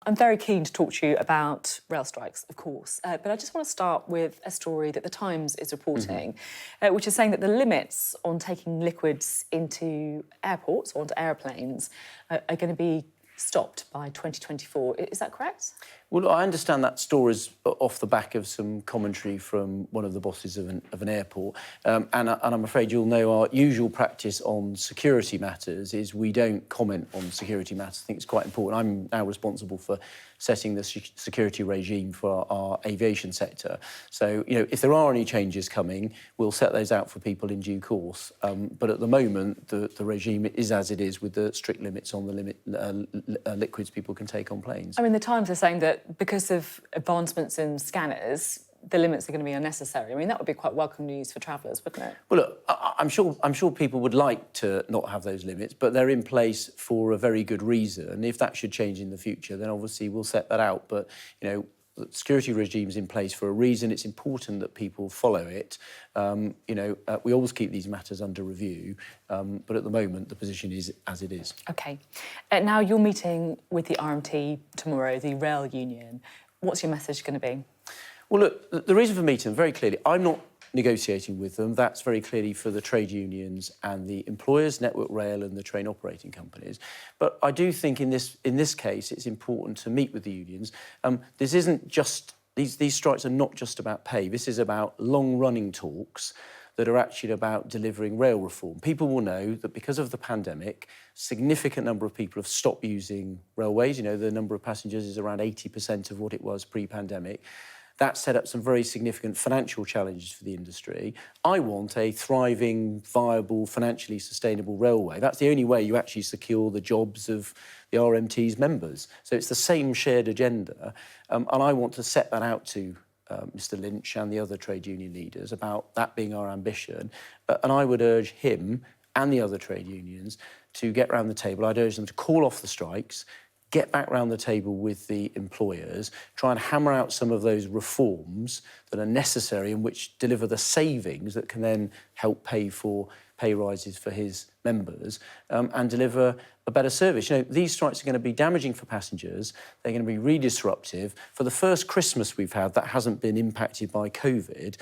I'm very keen to talk to you about rail strikes, of course, but I just want to start with a story that The Times is reporting, which is saying that the limits on taking liquids into airports or onto aeroplanes are going to be stopped by 2024. Is that correct? Well, I understand that story's off the back of some commentary from one of the bosses of an airport, and I'm afraid you'll know our usual practice on security matters is we don't comment on security matters. I think it's quite important. I'm now responsible for setting the security regime for our aviation sector. So, if there are any changes coming, we'll set those out for people in due course. But at the moment, the regime is as it is, with the strict limits on the liquids people can take on planes. I mean, The Times are saying that because of advancements in scanners, the limits are going to be unnecessary. I mean, that would be quite welcome news for travellers, wouldn't it? Well, look, I'm sure people would like to not have those limits, but they're in place for a very good reason. And if that should change in the future, then obviously we'll set that out. But, the security regime's in place for a reason. It's important that people follow it. We always keep these matters under review, but at the moment, the position is as it is. OK. Now, you're meeting with the RMT tomorrow, the rail union. What's your message going to be? Well, look, the reason for meeting them, very clearly, I'm not negotiating with them. That's very clearly for the trade unions and the employers, Network Rail and the train operating companies. But I do think in this case, it's important to meet with the unions. This isn't just... These strikes are not just about pay. This is about long-running talks that are actually about delivering rail reform. People will know that because of the pandemic, significant number of people have stopped using railways. The number of passengers is around 80% of what it was pre-pandemic. That set up some very significant financial challenges for the industry. I want a thriving, viable, financially sustainable railway. That's the only way you actually secure the jobs of the RMT's members. So it's the same shared agenda, and I want to set that out to Mr Lynch and the other trade union leaders about that being our ambition. And I would urge him and the other trade unions to get round the table. I'd urge them to call off the strikes, get back round the table with the employers, try and hammer out some of those reforms that are necessary and which deliver the savings that can then help pay for pay rises for his members, and deliver a better service. These strikes are going to be damaging for passengers. They're going to be really disruptive. For the first Christmas we've had that hasn't been impacted by COVID,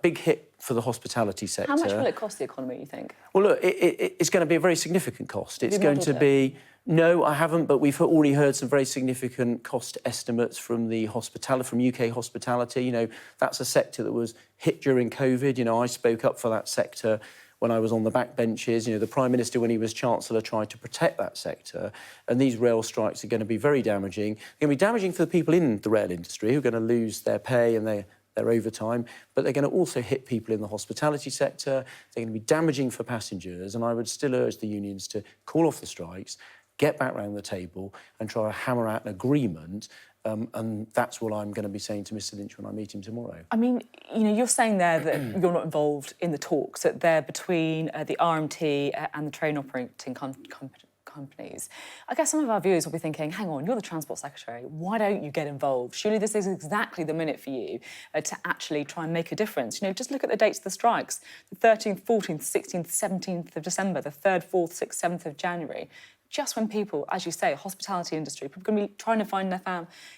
big hit for the hospitality sector. How much will it cost the economy, you think? Well, look, it's going to be a very significant cost. It's going to be... No, I haven't, but we've already heard some very significant cost estimates from from UK hospitality. That's a sector that was hit during COVID. I spoke up for that sector when I was on the backbenches. The Prime Minister, when he was Chancellor, tried to protect that sector. And these rail strikes are going to be very damaging. They're going to be damaging for the people in the rail industry who are going to lose their pay and their overtime, but they're going to also hit people in the hospitality sector. They're going to be damaging for passengers. And I would still urge the unions to call off the strikes, get back round the table and try to hammer out an agreement. And that's what I'm going to be saying to Mr Lynch when I meet him tomorrow. I mean, you're saying there that you're not involved in the talks, that they're between the RMT and the train operating companies. I guess some of our viewers will be thinking, hang on, you're the Transport Secretary, why don't you get involved? Surely this is exactly the minute for you to actually try and make a difference. Just look at the dates of the strikes, the 13th, 14th, 16th, 17th of December, the 3rd, 4th, 6th, 7th of January. Just when people, as you say, hospitality industry, people are going to be trying to find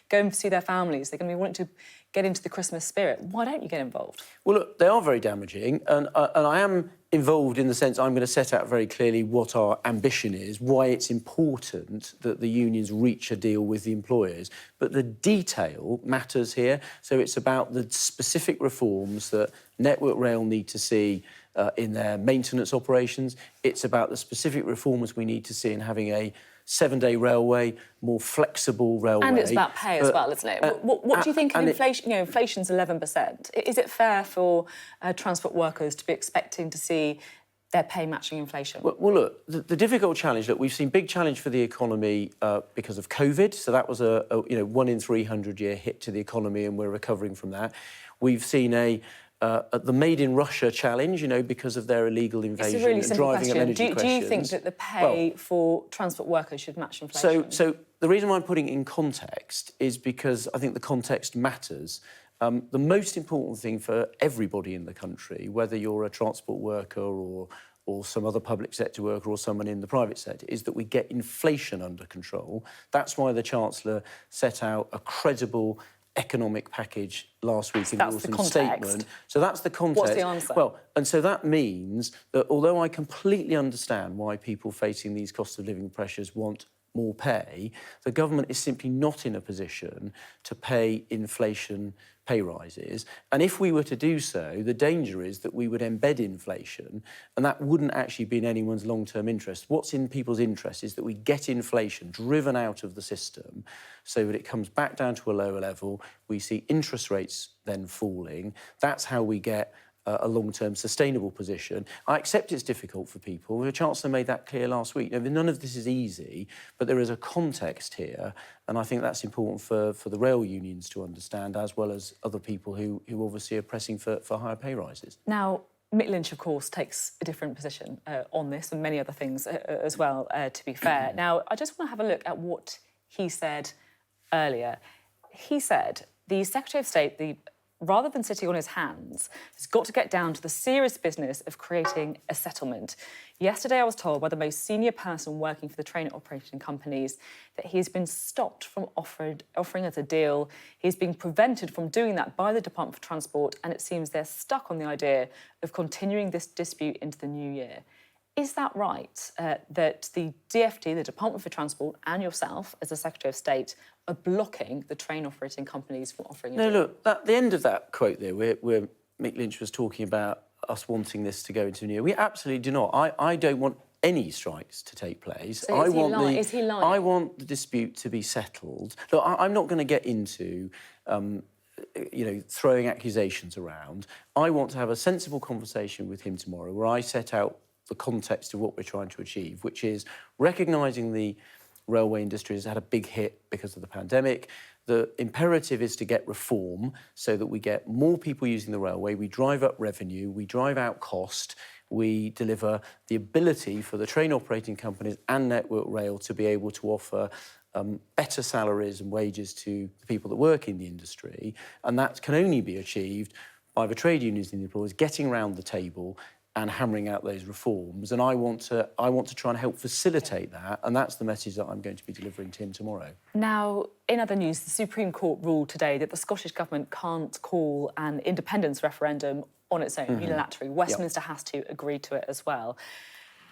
go and see their families. They're going to be wanting to get into the Christmas spirit. Why don't you get involved? Well, look, they are very damaging, and I am involved in the sense I'm going to set out very clearly what our ambition is, why it's important that the unions reach a deal with the employers. But the detail matters here. So it's about the specific reforms that Network Rail need to see in their maintenance operations. It's about the specific reforms we need to see in having a 7-day railway, more flexible railway. And it's about pay as well, isn't it? What do you think of inflation? Inflation's 11%. Is it fair for transport workers to be expecting to see their pay matching inflation? Well, look, the difficult challenge, look, we've seen big challenge for the economy because of COVID. So that was a 1 in 300 year hit to the economy, and we're recovering from that. We've seen the Made in Russia challenge, because of their illegal invasion it's a really and simple driving question. of energy questions. Do you think that the pay for transport workers should match inflation? So the reason why I'm putting it in context is because I think the context matters. The most important thing for everybody in the country, whether you're a transport worker or or some other public sector worker or someone in the private sector, is that we get inflation under control. That's why the Chancellor set out a credible economic package last week in the autumn statement. So that's the context. What's the answer? Well, and so that means that although I completely understand why people facing these cost of living pressures want more pay, the government is simply not in a position to pay inflation pay rises. And if we were to do so, the danger is that we would embed inflation, and that wouldn't actually be in anyone's long-term interest. What's in people's interest is that we get inflation driven out of the system so that it comes back down to a lower level. We see interest rates then falling. That's how we get a long-term sustainable position. I accept it's difficult for people. The Chancellor made that clear last week. None of this is easy, but there is a context here, and I think that's important for the rail unions to understand, as well as other people who obviously are pressing for higher pay rises. Now, Mick Lynch, of course, takes a different position on this and many other things as well, to be fair. Now, I just want to have a look at what he said earlier. He said the Secretary of State, rather than sitting on his hands, has got to get down to the serious business of creating a settlement. Yesterday, I was told by the most senior person working for the train operating companies that he's been stopped from offering us a deal. He's being prevented from doing that by the Department for Transport, and it seems they're stuck on the idea of continuing this dispute into the new year. Is that right, that the DfT, the Department for Transport, and yourself, as the Secretary of State, are blocking the train operating companies from offering a deal? No, look, at the end of that quote there, where Mick Lynch was talking about us wanting this to go into the new year, we absolutely do not. I don't want any strikes to take place. So is he lying? I want the dispute to be settled. Look, I'm not going to get into throwing accusations around. I want to have a sensible conversation with him tomorrow where I set out the context of what we're trying to achieve, which is recognising the railway industry has had a big hit because of the pandemic. The imperative is to get reform so that we get more people using the railway, we drive up revenue, we drive out cost, we deliver the ability for the train operating companies and Network Rail to be able to offer better salaries and wages to the people that work in the industry. And that can only be achieved by the trade unions and the employers getting around the table and hammering out those reforms. And I want to try and help facilitate that, and that's the message that I'm going to be delivering to him tomorrow. Now, in other news, the Supreme Court ruled today that the Scottish Government can't call an independence referendum on its own, unilaterally. Westminster has to agree to it as well.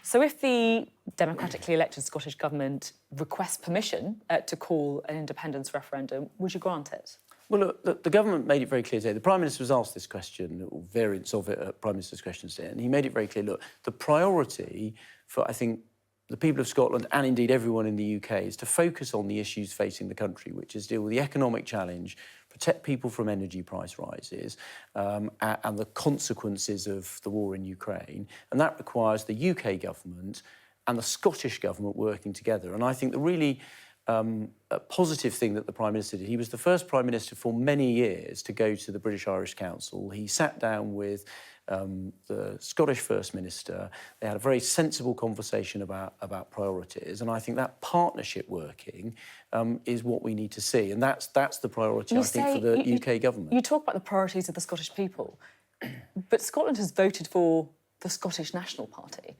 So if the democratically elected Scottish Government requests permission to call an independence referendum, would you grant it? Well, look, the government made it very clear today. The Prime Minister was asked this question, or variants of it at Prime Minister's questions today, and he made it very clear, look, the priority for, I think, the people of Scotland and indeed everyone in the UK is to focus on the issues facing the country, which is deal with the economic challenge, protect people from energy price rises and the consequences of the war in Ukraine. And that requires the UK government and the Scottish government working together. And I think the really a positive thing that the Prime Minister did. He was the first Prime Minister for many years to go to the British-Irish Council. He sat down with the Scottish First Minister. They had a very sensible conversation about priorities, and I think that partnership working is what we need to see, and that's the priority, I think, for the UK government. You talk about the priorities of the Scottish people, but Scotland has voted for the Scottish National Party.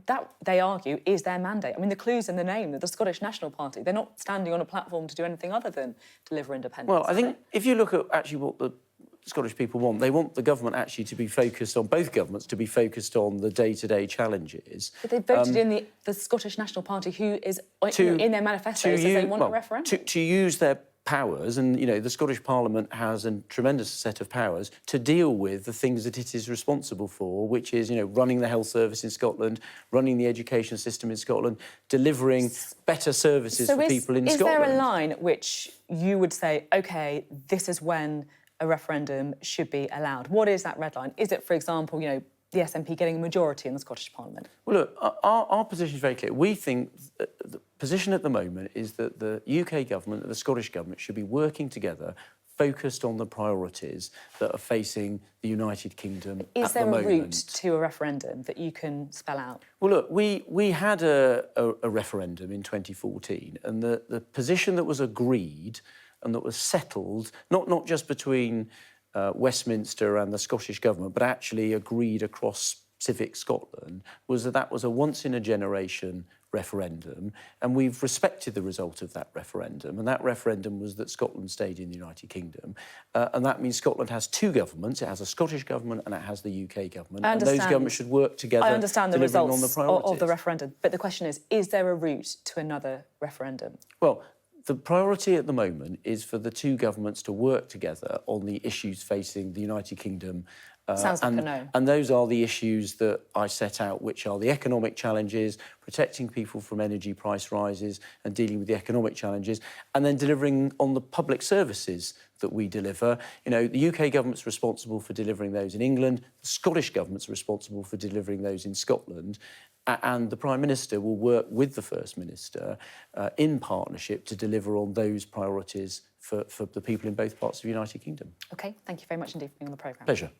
That, they argue, is their mandate. I mean, the clue's in the name, the Scottish National Party. They're not standing on a platform to do anything other than deliver independence. Well, I think if you look at actually what the Scottish people want, they want the government actually to be focused on, both governments, to be focused on the day-to-day challenges. But they voted in the Scottish National Party, who is, in their manifesto, says they want a referendum. To use their powers, and, the Scottish Parliament has a tremendous set of powers to deal with the things that it is responsible for, which is, running the health service in Scotland, running the education system in Scotland, delivering better services for people in Scotland. Is there a line at which you would say, OK, this is when a referendum should be allowed? What is that red line? Is it, for example, the SNP getting a majority in the Scottish Parliament? Well, look, our position is very clear. We think that the position at the moment is that the UK government and the Scottish government should be working together, focused on the priorities that are facing the United Kingdom at the moment. Is there a route to a referendum that you can spell out? Well, look, we had a referendum in 2014, and the position that was agreed and that was settled, not just between Westminster and the Scottish Government, but actually agreed across Civic Scotland was that that was a once-in-a-generation referendum, and we've respected the result of that referendum. And that referendum was that Scotland stayed in the United Kingdom. And that means Scotland has two governments. It has a Scottish government and it has the UK government. And those governments should work together. I understand the delivering results on the of the referendum. But the question is there a route to another referendum? Well, the priority at the moment is for the two governments to work together on the issues facing the United Kingdom. Sounds like a no. And those are the issues that I set out, which are the economic challenges, protecting people from energy price rises and dealing with the economic challenges, and then delivering on the public services that we deliver. You know, the UK government's responsible for delivering those in England, the Scottish government's responsible for delivering those in Scotland, and the Prime Minister will work with the First Minister in partnership to deliver on those priorities for the people in both parts of the United Kingdom. OK, thank you very much indeed for being on the programme. Pleasure.